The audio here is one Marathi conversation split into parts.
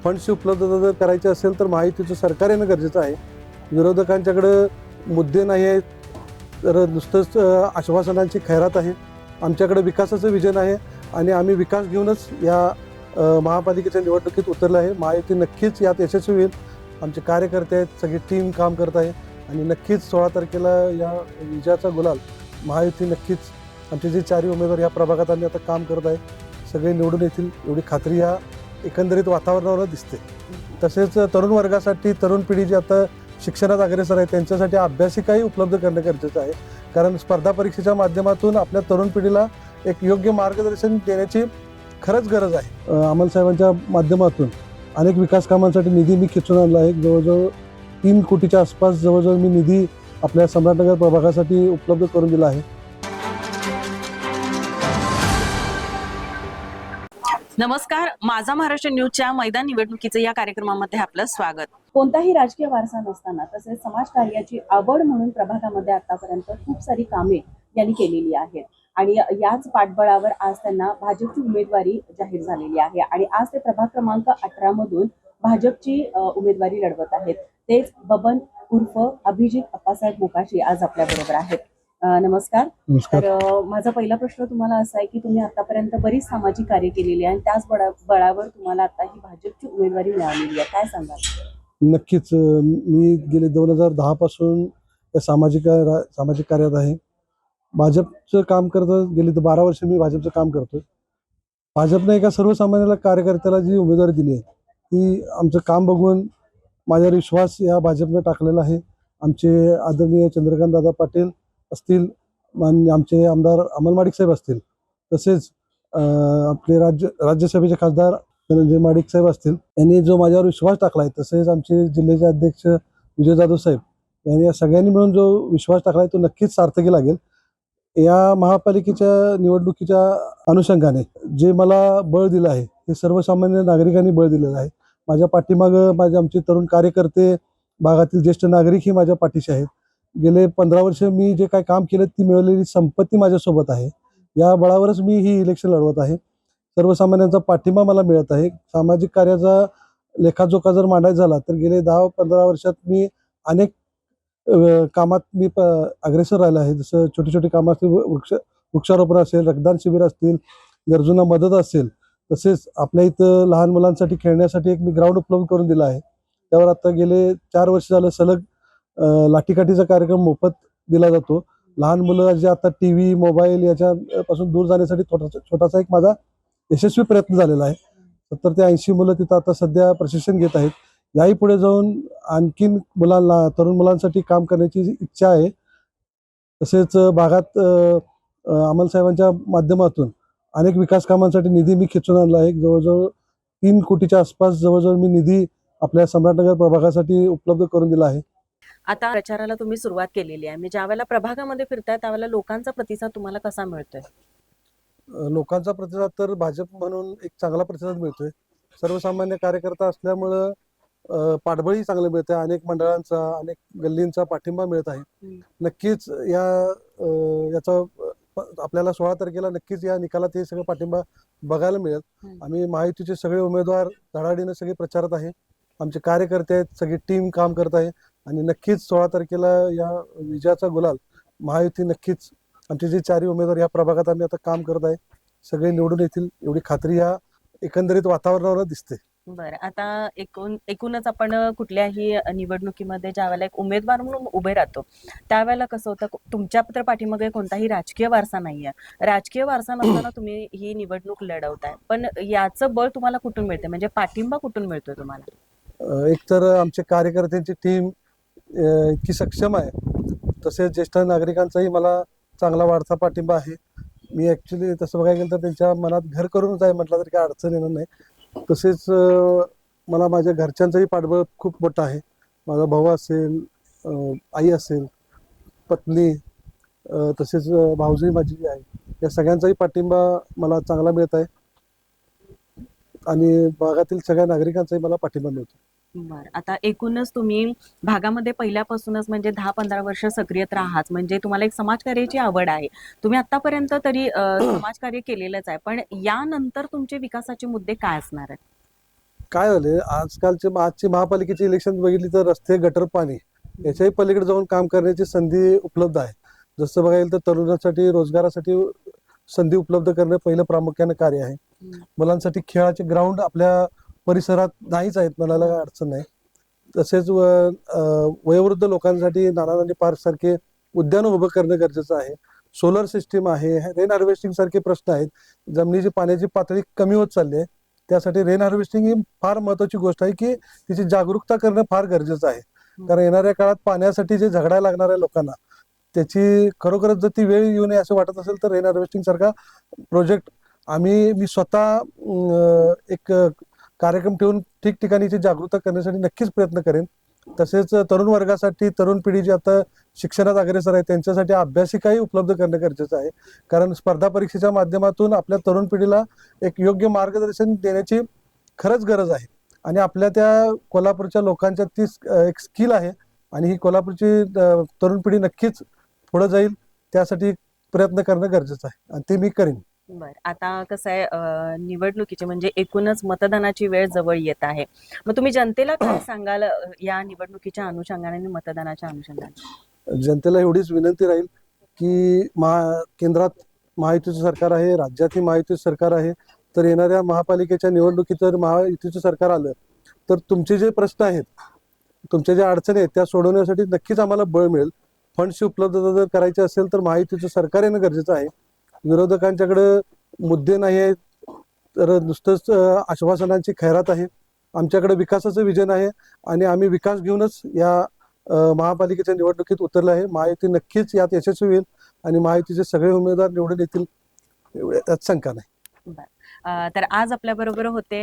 फंड्सची उपलब्धता जर करायची असेल तर महायुतीचं सरकार येणं गरजेचं आहे. विरोधकांच्याकडं मुद्दे नाही आहेत, तर नुसतंच आश्वासनांची खैरात आहे. आमच्याकडे विकासाचं विजन आहे आणि आम्ही विकास घेऊनच या महापालिकेच्या निवडणुकीत उतरलं आहे. महायुती नक्कीच यात यशस्वी होईल. आमचे कार्यकर्ते आहेत, सगळी टीम काम करत आहे आणि नक्कीच 16 तारखेला या विजयाचा गुलाल महायुती नक्कीच, आमचे जे चारही उमेदवार या प्रभागात आम्ही आता काम करत आहे सगळे निवडून येतील एवढी खात्री या एकंदरीत वातावरणावर दिसते. तसेच तरुण वर्गासाठी, तरुण पिढी जी आता शिक्षणात अग्रेसर आहे त्यांच्यासाठी अभ्यासिकाही उपलब्ध करणं गरजेचं आहे. कारण स्पर्धा परीक्षेच्या माध्यमातून आपल्या तरुण पिढीला एक योग्य मार्गदर्शन देण्याची खरंच गरज आहे. अमल साहेबांच्या माध्यमातून अनेक विकास कामांसाठी निधी मी खेचून आणला आहे. जवळजवळ 3 कोटीच्या आसपास जवळजवळ मी निधी आपल्या सम्राटनगर प्रभागासाठी उपलब्ध करून दिला आहे. नमस्कार, माझा महाराष्ट्र न्यूजच्या मैदान निवडणुकीचे या कार्यक्रमामध्ये आपलं स्वागत. कोणताही राजकीय वारसा नसताना तसेच समाजकार्याची आवड म्हणून प्रभागामध्ये आतापर्यंत खूप सारी कामे यांनी केलेली आहेत आणि याच पाठबळावर आज त्यांना भाजपची उमेदवारी जाहीर झालेली आहे आणि आज ते प्रभाग क्रमांक 18 मधून भाजपची उमेदवारी लढवत आहेत. तेच बबन उर्फ अभिजित अप्पासाहेब मोकाशी आज आपल्या बरोबर आहेत. नमस्कार. तर माझा पहिला प्रश्न तुम्हाला असा आहे की तुम्ही आतापर्यंत बरीच सामाजिक कार्य केलेली आहे आणि त्याच बळावर तुम्हाला आता ही भाजपची उमेदवारी मिळालेली आहे, काय सांगाल? नक्कीच मी गेले 2010 पासून सामाजिक कार्यात आहे. भाजपचं काम करत गेली 12 वर्ष मी भाजपचं काम करतोय. भाजपने एका सर्वसामान्य कार्यकर्त्याला जी उमेदवारी दिली आहे ती आमचं काम बघून माझ्यावर विश्वास या भाजपने टाकलेला आहे. आमचे आदरणीय चंद्रकांत दादा पाटील असतील, आमचे आमदार अमल माडिक साहेब असतील, तसेच आपले राज्यसभेचे खासदार धनंजय माडिक साहेब असतील, यांनी जो माझ्यावर विश्वास टाकला आहे, तसेच आमचे जिल्ह्याचे अध्यक्ष विजय जाधव साहेब यांनी या सगळ्यांनी मिळून जो विश्वास टाकला आहे तो नक्कीच सार्थकी लागेल. या महापालिकेच्या निवडणुकीच्या अनुषंगाने जे मला बळ दिलं आहे ते सर्वसामान्य नागरिकांनी बळ दिलेलं आहे. माझ्या पाठीमागं आमचे तरुण कार्यकर्ते, भागातील ज्येष्ठ नागरिकही माझ्या पाठीशी आहेत. गेले 15 वर्ष मी जे काय काम केलं ती मिळवलेली संपत्ती माझ्यासोबत आहे. या बळावरच मी ही इलेक्शन लढवत आहे. सर्वसामान्यांचा पाठिंबा मला मिळत आहे. सामाजिक कार्याचा लेखाजोखा जर मांडायचा झाला तर गेले 10-15 वर्षात मी अनेक कामात मी अग्रेसर राहिला आहे. जसं छोटी छोटी कामं असतील, वृक्षारोपण असेल, रक्तदान शिबिर असतील, गरजूंना मदत असेल, तसेच आपल्या इथं लहान मुलांसाठी खेळण्यासाठी एक मी ग्राउंड उपलब्ध करून दिला आहे. त्यावर आता गेले 4 वर्ष झालं सलग लाठीकाठीचा कार्यक्रम मोफत दिला जातो. लहान मुलं जे आता TV, मोबाईल याच्यापासून दूर जाण्यासाठी छोटासा एक माझा यशस्वी प्रयत्न झालेला आहे. 70 ते 80 मुलं तिथं आता सध्या प्रशिक्षण घेत आहेत. याही पुढे जाऊन आणखीन मुलांना, तरुण मुलांसाठी काम करण्याची इच्छा आहे. तसेच भागात अमल साहेबांच्या माध्यमातून अनेक विकास कामांसाठी निधी मी खेचून आणला आहे. जवळजवळ 3 कोटीच्या आसपास जवळजवळ मी निधी आपल्या सम्राटनगर प्रभागासाठी उपलब्ध करून दिला आहे. आता प्रचाराला तुम्ही सुरुवात केलेली आहे, म्हणजे ज्यावेळेला प्रभागामध्ये फिरताय त्यावेळेला लोकांचा प्रतिसाद तुम्हाला कसा मिळतोय? लोकांचा प्रतिसाद तर भाजप म्हणून एक चांगला प्रतिसाद मिळतोय. सर्वसामान्य कार्यकर्ता असल्यामुळं पाठबळही चांगलं मिळतंय. अनेक मंडळांचा, अनेक गल्लींचा पाठिंबा मिळत आहे. नक्कीच याचा आपल्याला 16 तारखेला नक्कीच या निकालात हे सगळं पाठिंबा बघायला मिळेल. आम्ही महायुतीचे सगळे उमेदवार धडाडीनं सगळे प्रचारात आहे. आमचे कार्यकर्ते आहेत, सगळी टीम काम करत आहे आणि नक्कीच 16 तारखेला या विजयाचा गुलाल महायुती नक्कीच, आमचे जे चारही उमेदवार या प्रभागात आम्ही आता काम करत आहे सगळे निवडून येतील एवढी खात्री या एकंदरीत वातावरणावर दिसते. बरं, आता एकूणच आपण कुठल्याही निवडणुकीमध्ये ज्यावेळेला एक उमेदवार म्हणून उभे राहतो त्यावेळेला कसं होतं, तुमच्या तर पाठीमागे कोणताही राजकीय वारसा नाहीये. राजकीय वारसा नसताना तुम्ही ही निवडणूक लढवताय, पण याचं बळ तुम्हाला कुठून मिळते, म्हणजे पाठिंबा कुठून मिळतोय तुम्हाला? एक तर आमचे कार्यकर्त्यांची टीम इतकी सक्षम आहे, तसेच ज्येष्ठ नागरिकांचाही मला चांगला वाढता पाठिंबा आहे. मी ॲक्च्युली तसं बघायला गेलं तर त्यांच्या मनात घर करूनच आहे म्हटलं तरी काही अडचण येणार नाही. तसेच मला माझ्या घरच्यांचंही पाठबळ खूप मोठं आहे. माझा भाऊ असेल, आई असेल, पत्नी, तसेच भाऊजी माझी जी आहे, या सगळ्यांचाही पाठिंबा मला चांगला मिळत आहे आणि भागातील सगळ्या नागरिकांचाही मला पाठिंबा मिळतो. बरं, आता एकूणच तुम्ही भागामध्ये पहिल्यापासूनच म्हणजे 10-15 वर्ष सक्रियत राहाच, म्हणजे तुम्हाला एक समाजकार्याची आवड आहे. तुम्ही आतापर्यंत तरी समाजकार्य केलेलंच आहे, पण यानंतर तुमचे विकासाचे मुद्दे काय असणार आहेत? काय झाले आजची महापालिकेची इलेक्शन बघितली तर रस्ते, गटर, पाणी याच्याही पलीकडे जाऊन काम करण्याची संधी उपलब्ध आहे. जसं बघायला तर तरुणांसाठी रोजगारासाठी संधी उपलब्ध करणं पहिलं प्रामुख्याने कार्य आहे. मुलांसाठी खेळाचे ग्राउंड आपल्या परिसरात नाहीच आहेत, म्हणायला काही अडचण नाही. तसेच वयोवृद्ध लोकांसाठी नाना पार्क सारखे उद्यान उभं करणं गरजेचं आहे. सोलर सिस्टीम आहे, रेन हार्वेस्टिंग सारखे प्रश्न आहेत. जमिनीची पाण्याची पातळी कमी होत चालली आहे, त्यासाठी रेन हार्वेस्टिंग ही फार महत्वाची गोष्ट आहे की तिची जागरूकता करणं फार गरजेचं आहे. कारण येणाऱ्या काळात पाण्यासाठी जे झगडायला लागणाऱ्या लोकांना त्याची खरोखरच जर ती वेळ येऊ नये असं वाटत असेल तर रेन हार्वेस्टिंग सारखा प्रोजेक्ट मी स्वतः एक कार्यक्रम ठेवून ठिकठिकाणीची जागरूकता करण्यासाठी नक्कीच प्रयत्न करेन. तसेच तरुण वर्गासाठी, तरुण पिढी जी आता शिक्षणात अग्रेसर आहे त्यांच्यासाठी अभ्यासिकाही उपलब्ध करणं गरजेचं आहे. कारण स्पर्धा परीक्षेच्या माध्यमातून आपल्या तरुण पिढीला एक योग्य मार्गदर्शन देण्याची खरंच गरज आहे. आणि आपल्या त्या कोल्हापूरच्या लोकांच्या ती एक स्किल आहे आणि ही कोल्हापूरची तरुण पिढी नक्कीच पुढे जाईल, त्यासाठी प्रयत्न करणं गरजेचं आहे आणि ते मी करेन. बर, आता कसं आहे, निवडणुकीची म्हणजे एकूणच मतदानाची वेळ जवळ येत आहे. मग तुम्ही जनतेला काय सांगाल या निवडणुकीच्या अनुषंगाने आणि मतदानाच्या अनुषंगाने? जनतेला एवढीच विनंती राहील की केंद्रात महायुतीचं सरकार आहे, राज्यातही महायुतीचं सरकार आहे. तर येणाऱ्या महापालिकेच्या निवडणुकीत जर महायुतीचं सरकार आलं तर तुमचे जे प्रश्न आहेत, तुमच्या ज्या अडचणी आहेत त्या सोडवण्यासाठी नक्कीच आम्हाला बळ मिळेल. फंड्सची उपलब्धता जर करायची असेल तर महायुतीचं सरकार येणं गरजेचं आहे. विरोधकांच्याकडे मुद्दे नाही आहेत, तर नुसतंच आश्वासनांची खैरात आहे. आमच्याकडे विकासाचं विजन आहे आणि आम्ही विकास घेऊनच या महापालिकेच्या निवडणुकीत उतरले आहे. महायुती नक्कीच यात यशस्वी होईल आणि महायुतीचे सगळे उमेदवार निवडून येतील, यात शंका नाही. तर आज आपल्या बरोबर होते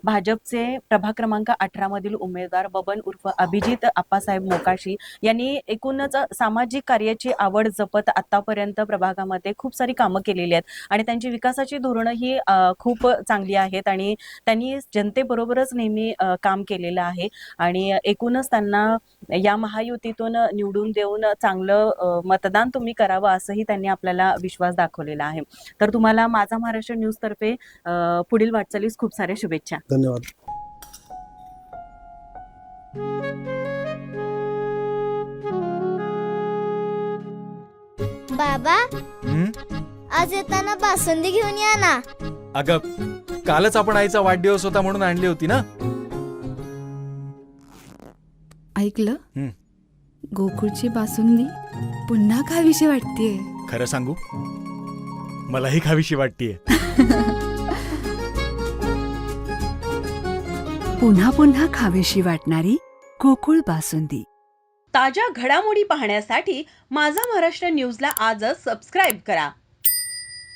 भाजपचे प्रभाग क्रमांक 18 मधील उमेदवार बबन उर्फ अभिजित आप्पासाहेब मोकाशी यांनी एकूणच सामाजिक कार्याची आवड जपत आतापर्यंत प्रभागामध्ये खूप सारी कामं केलेली आहेत आणि त्यांची विकासाची धोरणं ही खूप चांगली आहेत आणि त्यांनी जनतेबरोबरच नेहमी काम केलेलं आहे आणि एकूणच त्यांना या महायुतीतून निवडून देऊन चांगलं मतदान तुम्ही करावं असंही त्यांनी आपल्याला विश्वास दाखवलेला आहे. तर तुम्हाला माझा महाराष्ट्र न्यूज तर्फे पुढील वाटचालीस खूप साऱ्या शुभेच्छा. धन्यवाद. बाबा, आज येताना बासुंदी घेऊन या ना. अगं, कालच आपण आईचा वाढदिवस होता म्हणून आणली होती ना. ऐकलं, गोकुळची बासुंदी पुन्हा खावीशी वाटतेय. खरं सांगू, मलाही खावीशी वाटतेय. पुन्हा पुन्हा खावीशी वाटणारी गोकुळ बासुंदी. ताज्या घडामोडी पाहण्यासाठी माझा महाराष्ट्र न्यूजला आजच सबस्क्राईब करा.